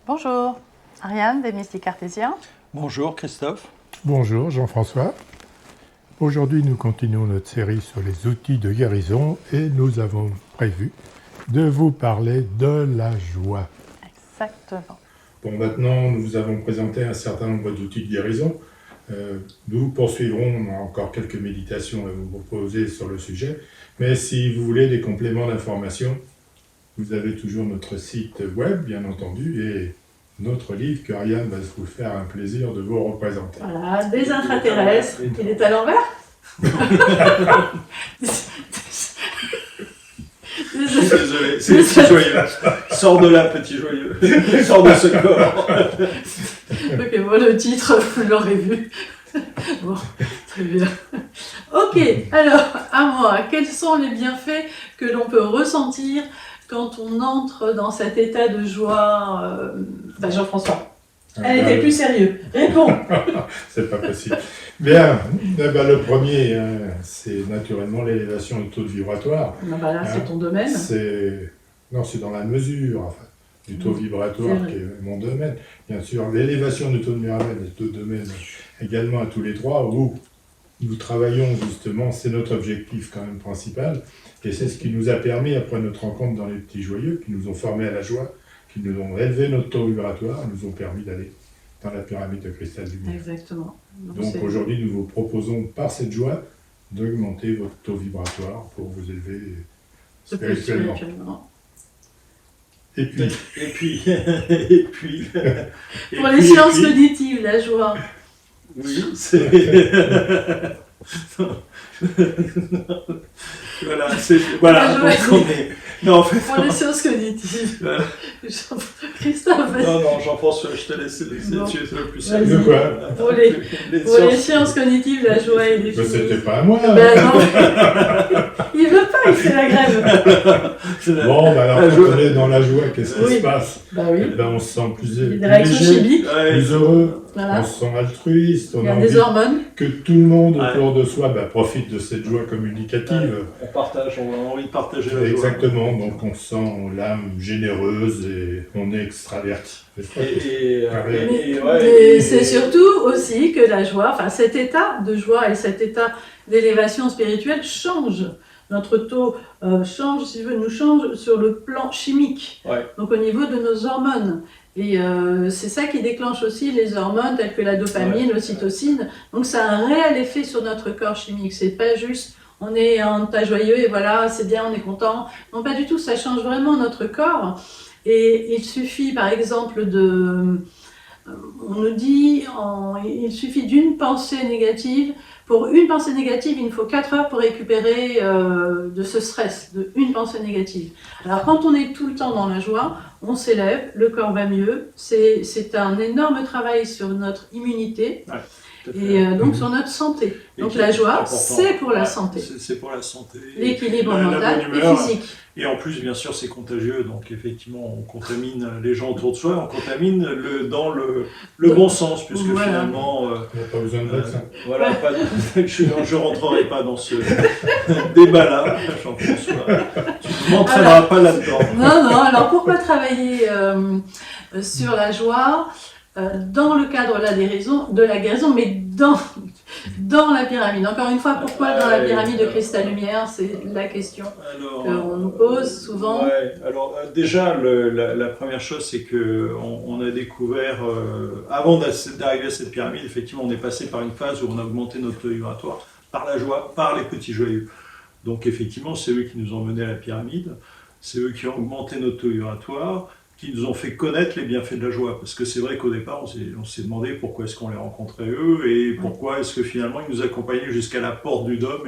Bonjour, Ariane des Mystiques Cartésiens. Bonjour Christophe. Bonjour Jean-François. Aujourd'hui nous continuons notre série sur les outils de guérison et nous avons prévu de vous parler de la joie. Exactement. Bon, maintenant nous vous avons présenté un certain nombre d'outils de guérison. Nous poursuivrons, on a encore quelques méditations à vous proposer sur le sujet, mais si vous voulez des compléments d'information, vous avez toujours notre site web, bien entendu, et notre livre que Ariane va vous faire un plaisir de vous représenter. Voilà, des intraterrestres. Il est à l'envers. Désolé, c'est les petits joyeux. Sors de là, petit joyeux. Sors de ce corps. Ok, bon, le titre, vous l'aurez vu. Bon, très bien. Ok, alors, à moi, quels sont les bienfaits que l'on peut ressentir quand on entre dans cet état de joie Jean-François, elle était plus sérieuse. Réponds. C'est pas possible. Bien, le premier, c'est naturellement l'élévation du taux vibratoire. Là, c'est ton domaine. C'est dans la mesure du taux vibratoire qui est mon domaine. Bien sûr, l'élévation du taux de Mirabel est deux domaines également à tous les trois où nous travaillons justement, c'est notre objectif quand même principal. Et c'est ce qui nous a permis, après notre rencontre dans les petits joyeux, qui nous ont formés à la joie, qui nous ont élevé notre taux vibratoire, nous ont permis d'aller dans la pyramide de cristal lumière. Exactement. Donc aujourd'hui, nous vous proposons par cette joie d'augmenter votre taux vibratoire pour vous élever spirituellement. Et puis, pour les sciences cognitives, la joie. Oui, c'est... Voilà, donc on est... Non, en fait, pour les sciences cognitives. Voilà. Christophe. Non, Jean-François, je te laisse tu es le plus sérieux. De quoi Pour les sciences cognitives, la joie et les choses. C'était pas à moi. Non. Il veut pas, il fait la grève. Bon, alors quand on est dans la joie, qu'est-ce qui se passe? Oui. On se sent plus léger, plus heureux, voilà. On se sent altruiste, il y a des hormones. Que tout le monde autour de soi profite de cette joie communicative. On a envie de partager la joie. Exactement, donc on sent l'âme généreuse et on est extraverti. Mais c'est surtout aussi que la joie, cet état de joie et cet état d'élévation spirituelle change. Notre taux change, si tu veux, nous change sur le plan chimique, donc au niveau de nos hormones. Et c'est ça qui déclenche aussi les hormones telles que la dopamine, l'ocytocine. Donc ça a un réel effet sur notre corps chimique. C'est pas juste on est en tas joyeux et voilà, c'est bien, on est content. Non, pas du tout, ça change vraiment notre corps. Et il suffit par exemple on nous dit, il suffit d'une pensée négative. Pour une pensée négative, il nous faut 4 heures pour récupérer de ce stress, de une pensée négative. Alors quand on est tout le temps dans la joie, on s'élève, le corps va mieux. C'est un énorme travail sur notre immunité. Et donc sur notre santé. Donc la joie, c'est pour la santé. C'est pour la santé. L'équilibre mental et physique. Et en plus, bien sûr, c'est contagieux. Donc effectivement, on contamine les gens autour de soi. On contamine dans le bon sens, puisque finalement... il n'y a pas besoin de vaccin. Voilà, je ne rentrerai pas dans ce débat-là, Jean-François. Tu ne m'entraîneras pas là-dedans. Non, alors pourquoi travailler sur la joie dans le cadre de la guérison, mais dans la pyramide. Encore une fois, pourquoi dans la pyramide de cristal lumière? C'est la question qu'on nous pose souvent. Alors déjà, la première chose, c'est qu'on a découvert, avant d'arriver à cette pyramide, effectivement, on est passé par une phase où on a augmenté notre taux vibratoire par la joie, par les petits joyeux. Donc effectivement, c'est eux qui nous ont menés à la pyramide, c'est eux qui ont augmenté notre taux vibratoire, qui nous ont fait connaître les bienfaits de la joie. Parce que c'est vrai qu'au départ, on s'est demandé pourquoi est-ce qu'on les rencontrait eux, et pourquoi est-ce que finalement ils nous accompagnaient jusqu'à la porte du dôme,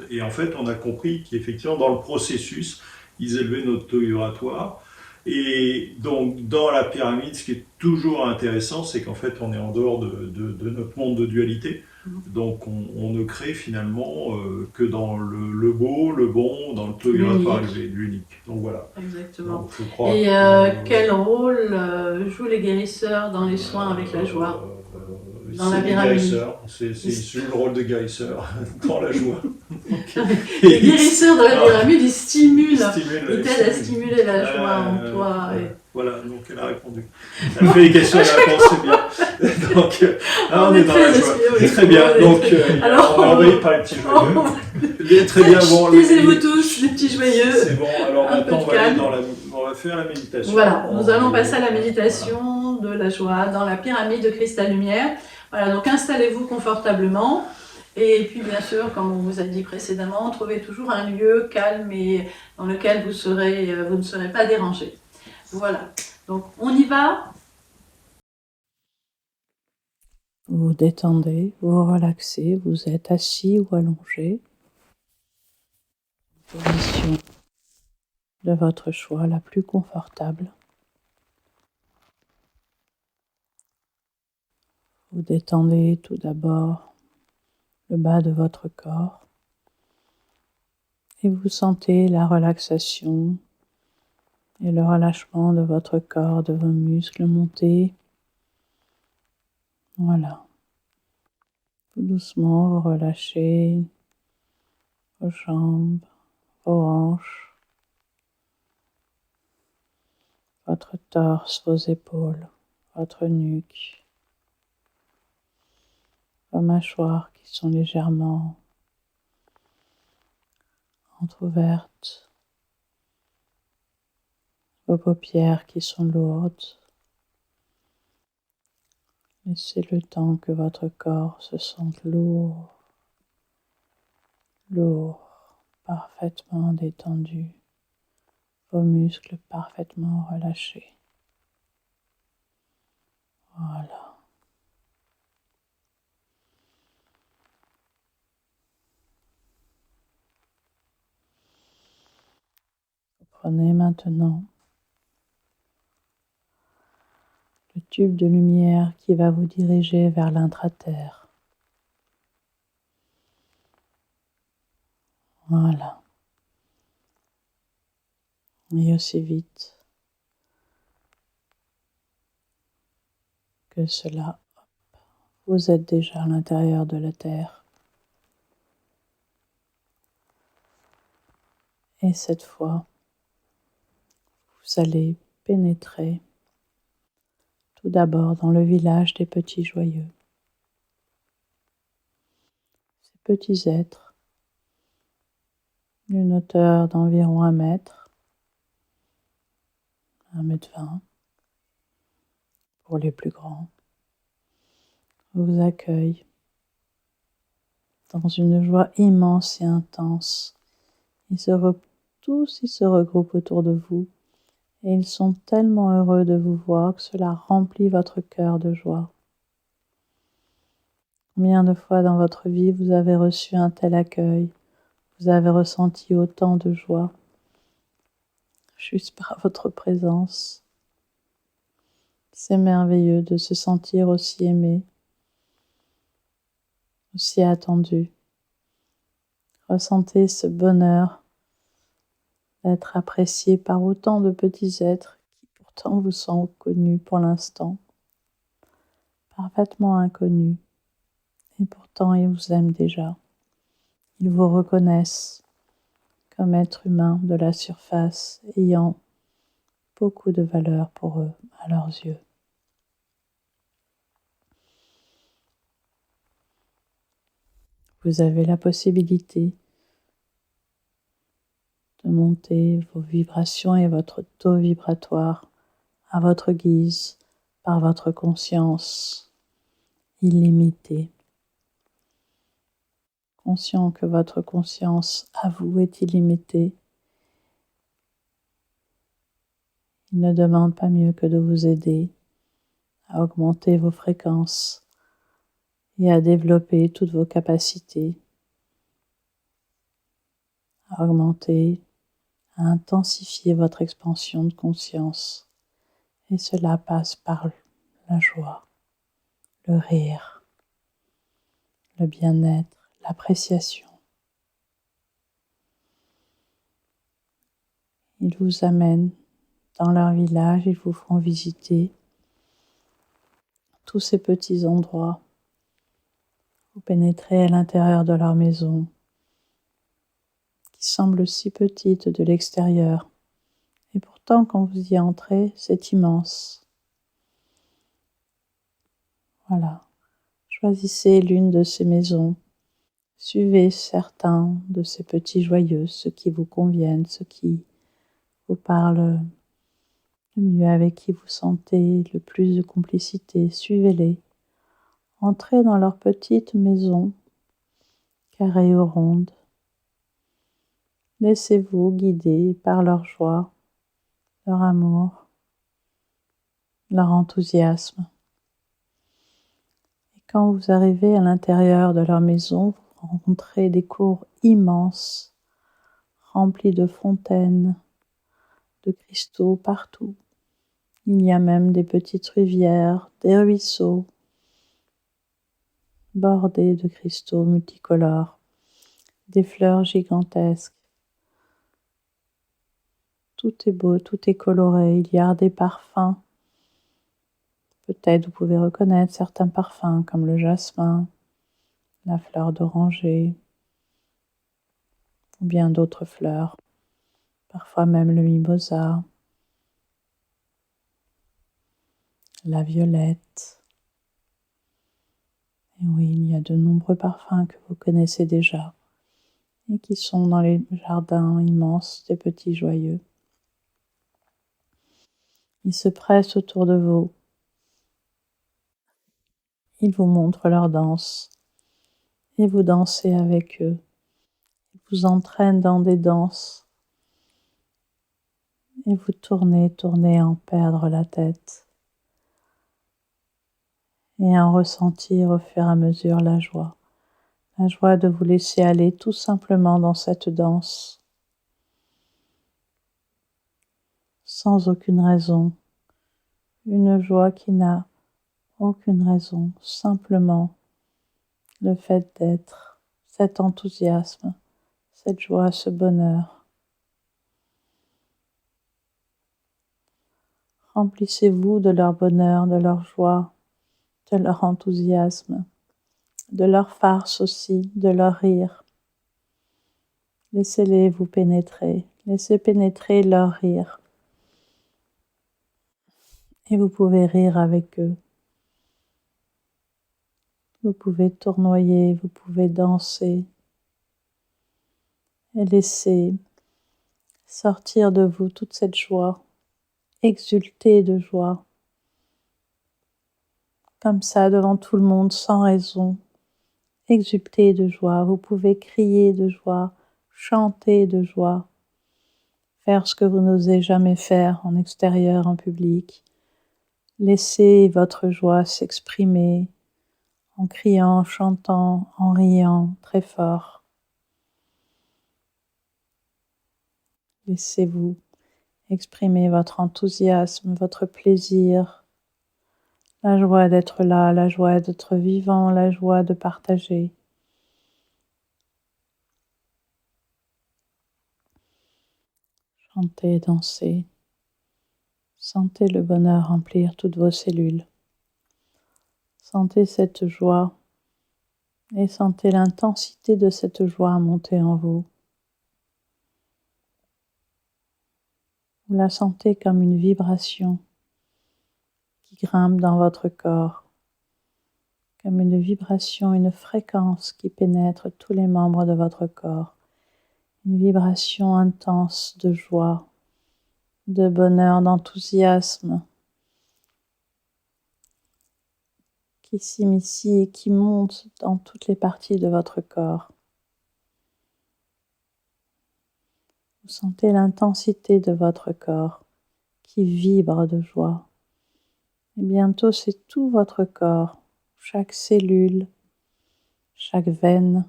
et en fait on a compris qu'effectivement dans le processus, ils élevaient notre taux vibratoire. Et donc dans la pyramide, ce qui est toujours intéressant, c'est qu'en fait on est en dehors de notre monde de dualité. Donc on ne crée finalement que dans le beau, le bon, dans le taux vibratoire élevé, l'unique. Donc voilà. Exactement. Donc, je crois quel rôle jouent les guérisseurs dans les soins avec la joie dans la pyramide? C'est le rôle de guérisseur dans la joie. Les guérisseurs dans la pyramide, ils t'aident à stimuler la joie en toi. Voilà, donc elle a répondu. Elle fait les questions et les réponses, c'est bien. Donc, là, on est dans la joie. inspirés, oui. Très bien, donc Alors, on est envahi par les petits joyeux. Très bien, bon. Taisez-vous tous, les petits joyeux. C'est bon, alors Un peu maintenant de on va faire la méditation. Voilà, nous allons passer à la méditation de la joie dans la pyramide de cristal lumière. Voilà, donc installez-vous confortablement. Et puis bien sûr, comme on vous a dit précédemment, trouvez toujours un lieu calme et dans lequel vous ne serez pas dérangé. Voilà, donc on y va. Vous vous détendez, vous vous relaxez, vous êtes assis ou allongé. Position de votre choix la plus confortable. Vous détendez tout d'abord le bas de votre corps et vous sentez la relaxation et le relâchement de votre corps, de vos muscles monter. Voilà. Tout doucement, vous relâchez vos jambes, vos hanches, votre torse, vos épaules, votre nuque, vos mâchoires qui sont légèrement entrouvertes, vos paupières qui sont lourdes. Laissez le temps que votre corps se sente lourd, parfaitement détendu, vos muscles parfaitement relâchés. Voilà. Vous prenez maintenant le tube de lumière qui va vous diriger vers l'intraterre. Voilà. Et aussi vite que cela, vous êtes déjà à l'intérieur de la Terre. Et cette fois, vous allez pénétrer tout d'abord dans le village des petits joyeux. Ces petits êtres, d'une hauteur d'environ 1 mètre, 1,20 m pour les plus grands, vous accueillent dans une joie immense et intense. Tous ils se regroupent autour de vous et ils sont tellement heureux de vous voir que cela remplit votre cœur de joie. Combien de fois dans votre vie vous avez reçu un tel accueil, vous avez ressenti autant de joie juste par votre présence. C'est merveilleux de se sentir aussi aimé, aussi attendu. Ressentez ce bonheur d'être apprécié par autant de petits êtres qui pourtant vous sont connus pour l'instant, parfaitement inconnus, et pourtant ils vous aiment déjà. Ils vous reconnaissent comme être humain de la surface, ayant beaucoup de valeur pour eux, à leurs yeux. Vous avez la possibilité de monter vos vibrations et votre taux vibratoire à votre guise, par votre conscience illimitée. Conscient que votre conscience à vous est illimitée, il ne demande pas mieux que de vous aider à augmenter vos fréquences et à développer toutes vos capacités, à augmenter, à intensifier votre expansion de conscience. Et cela passe par la joie, le rire, le bien-être, l'appréciation. Ils vous amènent dans leur village, ils vous font visiter tous ces petits endroits. Vous pénétrez à l'intérieur de leur maison, qui semble si petite de l'extérieur, et pourtant pourtant, quand vous y entrez, c'est immense. Voilà. Choisissez l'une de ces maisons. Suivez certains de ces petits joyeux, ceux qui vous conviennent, ceux qui vous parlent le mieux, avec qui vous sentez le plus de complicité. Suivez-les. Entrez dans leur petite maison, carrée ou ronde. Laissez-vous guider par leur joie, leur amour, leur enthousiasme. Et quand vous arrivez à l'intérieur de leur maison, vous rencontrez des cours immenses, remplis de fontaines, de cristaux partout. Il y a même des petites rivières, des ruisseaux, bordés de cristaux multicolores, des fleurs gigantesques. Tout est beau, tout est coloré, il y a des parfums. Peut-être vous pouvez reconnaître certains parfums comme le jasmin, la fleur d'oranger, ou bien d'autres fleurs, parfois même le mimosa, la violette. Et oui, il y a de nombreux parfums que vous connaissez déjà et qui sont dans les jardins immenses des petits joyeux. Ils se pressent autour de vous. Ils vous montrent leur danse et vous dansez avec eux. Ils vous entraînent dans des danses et vous tournez à en perdre la tête et à en ressentir au fur et à mesure la joie de vous laisser aller tout simplement dans cette danse sans aucune raison, une joie qui n'a aucune raison, simplement le fait d'être, cet enthousiasme, cette joie, ce bonheur. Remplissez-vous de leur bonheur, de leur joie, de leur enthousiasme, de leur farce aussi, de leur rire. Laissez-les vous pénétrer, laissez pénétrer leur rire. Et vous pouvez rire avec eux. Vous pouvez tournoyer, vous pouvez danser et laisser sortir de vous toute cette joie, exulter de joie, comme ça devant tout le monde, sans raison, exulter de joie. Vous pouvez crier de joie, chanter de joie, faire ce que vous n'osez jamais faire en extérieur, en public. Laissez votre joie s'exprimer en criant, en chantant, en riant très fort. Laissez-vous exprimer votre enthousiasme, votre plaisir, la joie d'être là, la joie d'être vivant, la joie de partager. Chantez, dansez. Sentez le bonheur remplir toutes vos cellules. Sentez cette joie et sentez l'intensité de cette joie monter en vous. Vous la sentez comme une vibration qui grimpe dans votre corps, comme une vibration, une fréquence qui pénètre tous les membres de votre corps, une vibration intense de joie, de bonheur, d'enthousiasme, qui s'immisce et qui monte dans toutes les parties de votre corps. Vous sentez l'intensité de votre corps qui vibre de joie. Et bientôt, c'est tout votre corps, chaque cellule, chaque veine,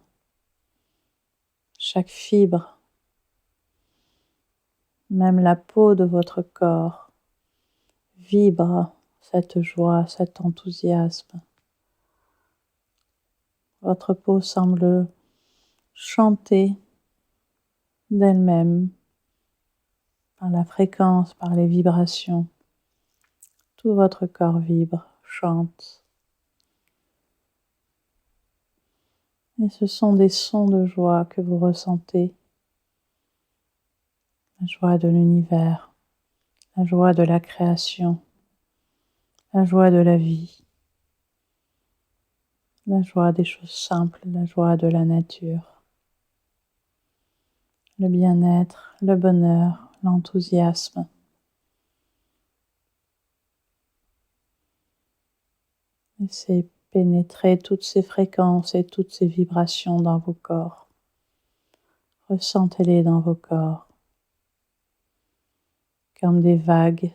chaque fibre, même la peau de votre corps vibre cette joie, cet enthousiasme. Votre peau semble chanter d'elle-même par la fréquence, par les vibrations. Tout votre corps vibre, chante. Et ce sont des sons de joie que vous ressentez. La joie de l'univers, la joie de la création, la joie de la vie, la joie des choses simples, la joie de la nature, le bien-être, le bonheur, l'enthousiasme. Laissez pénétrer toutes ces fréquences et toutes ces vibrations dans vos corps. Ressentez-les dans vos corps, comme des vagues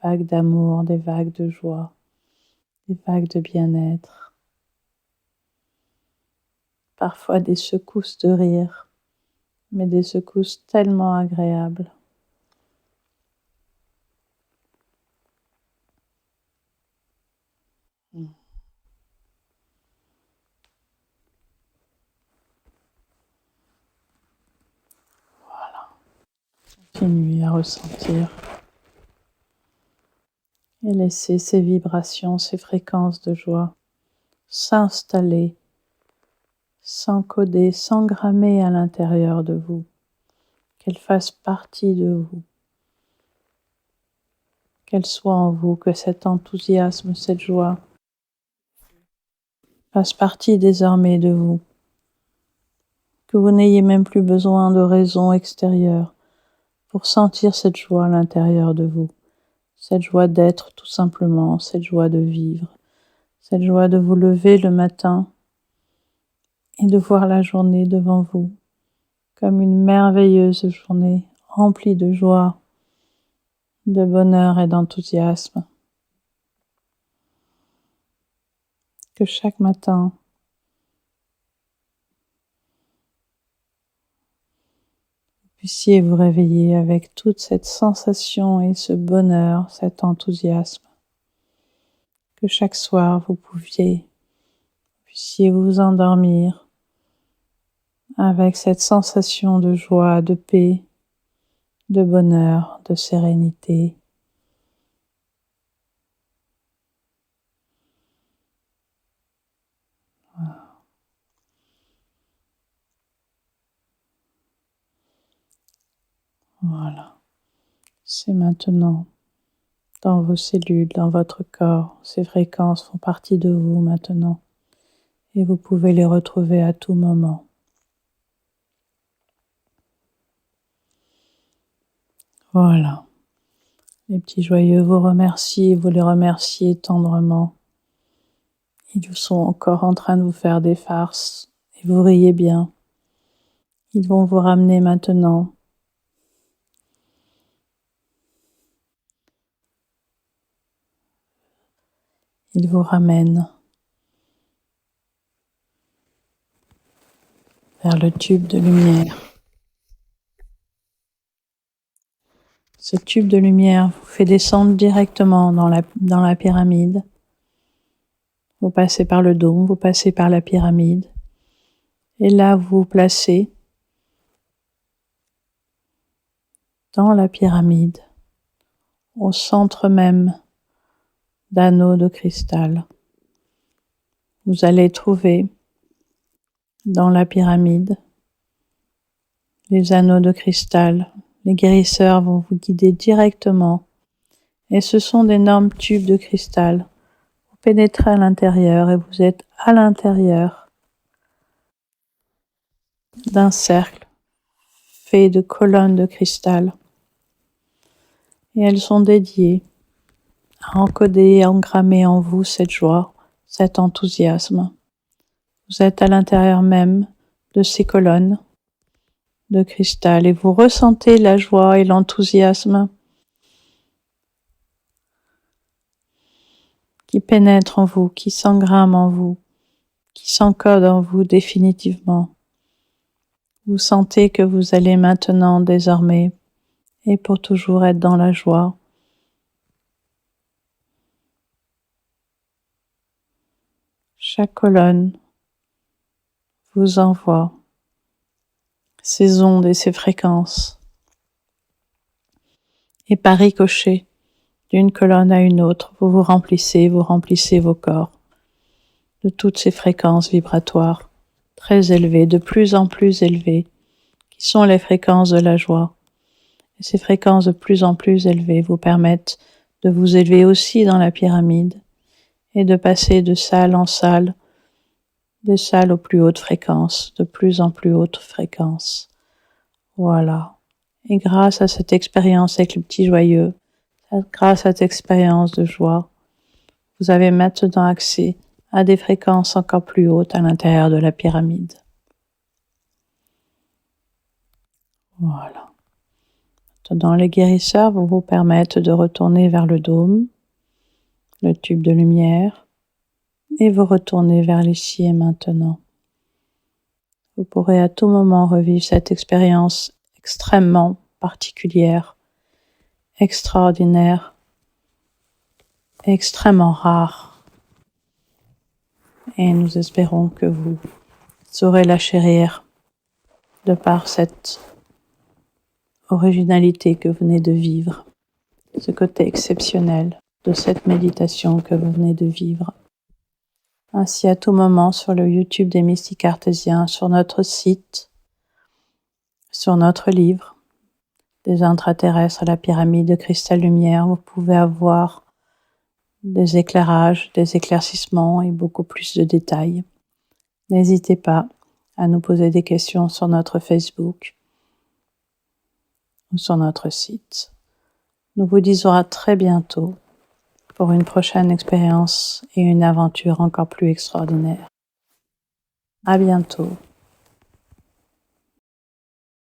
d'amour, des vagues de joie, des vagues de bien-être. Parfois des secousses de rire, mais des secousses tellement agréables. Voilà. Continuez à ressentir et laissez ces vibrations, ces fréquences de joie s'installer, s'encoder, s'engrammer à l'intérieur de vous, qu'elles fassent partie de vous, qu'elles soient en vous, que cet enthousiasme, cette joie fasse partie désormais de vous, que vous n'ayez même plus besoin de raison extérieure pour sentir cette joie à l'intérieur de vous, cette joie d'être tout simplement, cette joie de vivre, cette joie de vous lever le matin et de voir la journée devant vous comme une merveilleuse journée remplie de joie, de bonheur et d'enthousiasme. Que chaque matin, vous puissiez vous réveiller avec toute cette sensation et ce bonheur, cet enthousiasme. Que chaque soir, vous puissiez vous endormir avec cette sensation de joie, de paix, de bonheur, de sérénité. Voilà. C'est maintenant dans vos cellules, dans votre corps. Ces fréquences font partie de vous maintenant et vous pouvez les retrouver à tout moment. Voilà. Les petits joyeux vous remercient, vous les remerciez tendrement. Ils sont encore en train de vous faire des farces et vous riez bien. Ils vont vous ramener maintenant. Ils vous ramènent vers le tube de lumière. Ce tube de lumière vous fait descendre directement dans la pyramide. Vous passez par le dôme, vous passez par la pyramide. Et là, vous vous placez dans la pyramide, au centre même d'anneaux de cristal. Vous allez trouver dans la pyramide les anneaux de cristal. Les guérisseurs vont vous guider directement et ce sont d'énormes tubes de cristal. Vous pénétrez à l'intérieur et vous êtes à l'intérieur d'un cercle fait de colonnes de cristal et elles sont dédiées à encoder et engrammer en vous cette joie, cet enthousiasme. Vous êtes à l'intérieur même de ces colonnes de cristal et vous ressentez la joie et l'enthousiasme qui pénètrent en vous, qui s'engramment en vous, qui s'encodent en vous définitivement. Vous sentez que vous allez maintenant, désormais, et pour toujours être dans la joie. Chaque colonne vous envoie ces ondes et ces fréquences. Et par ricochet, d'une colonne à une autre, vous vous remplissez vos corps de toutes ces fréquences vibratoires très élevées, de plus en plus élevées, qui sont les fréquences de la joie. Et ces fréquences de plus en plus élevées vous permettent de vous élever aussi dans la pyramide et de passer de salle en salle, des salles aux plus hautes fréquences, de plus en plus hautes fréquences. Voilà. Et grâce à cette expérience avec le petit joyeux, grâce à cette expérience de joie, vous avez maintenant accès à des fréquences encore plus hautes à l'intérieur de la pyramide. Voilà. Maintenant, les guérisseurs vont vous permettre de retourner vers le dôme, le tube de lumière, et vous retourner vers l'ici et maintenant. Vous pourrez à tout moment revivre cette expérience extrêmement particulière, extraordinaire, extrêmement rare. Et nous espérons que vous saurez la chérir de par cette originalité que vous venez de vivre, ce côté exceptionnel de cette méditation que vous venez de vivre. Ainsi, à tout moment, sur le YouTube des Mystiques Cartésiens, sur notre site, sur notre livre, des intraterrestres à la pyramide de cristal lumière, vous pouvez avoir des éclairages, des éclaircissements et beaucoup plus de détails. N'hésitez pas à nous poser des questions sur notre Facebook ou sur notre site. Nous vous disons à très bientôt pour une prochaine expérience et une aventure encore plus extraordinaire. À bientôt.